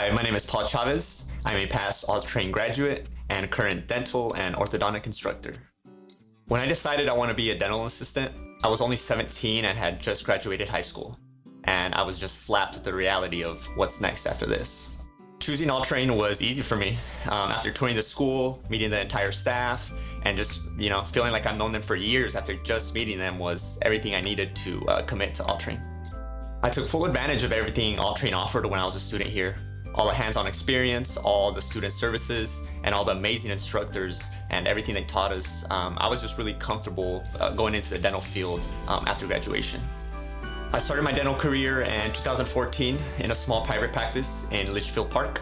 Hi, my name is Chavez. I'm a past Altrain graduate and current dental and orthodontic instructor. When I decided I want to be a dental assistant, I was only 17 and had just graduated high school. And I was just slapped with the reality of what's next after this. Choosing Altrain was easy for me. After touring the school, meeting the entire staff, and just feeling like I've known them for years after just meeting them was everything I needed to commit to Altrain. I took full advantage of everything Altrain offered when I was a student here. All the hands-on experience, all the student services, and all the amazing instructors and everything they taught us. I was just really comfortable going into the dental field after graduation. I started my dental career in 2014 in a small private practice in Litchfield Park.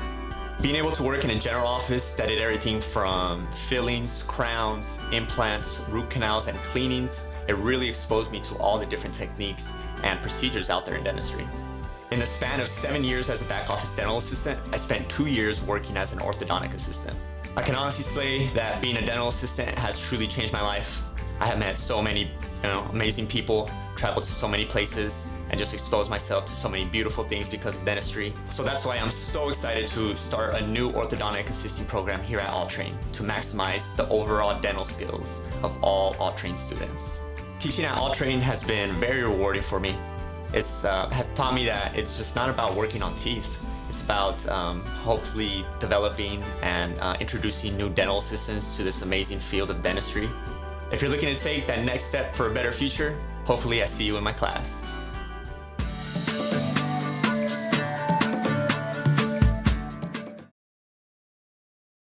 Being able to work in a general office that did everything from fillings, crowns, implants, root canals, and cleanings, it really exposed me to all the different techniques and procedures out there in dentistry. In the span of 7 years as a back office dental assistant, I spent 2 years working as an orthodontic assistant. I can honestly say that being a dental assistant has truly changed my life. I have met so many amazing people, traveled to so many places, and just exposed myself to so many beautiful things because of dentistry. So that's why I'm so excited to start a new orthodontic assisting program here at Altrain to maximize the overall dental skills of all Altrain students. Teaching at Altrain has been very rewarding for me. It's taught me that it's just not about working on teeth. It's about hopefully developing and introducing new dental assistants to this amazing field of dentistry. If you're looking to take that next step for a better future, hopefully I see you in my class.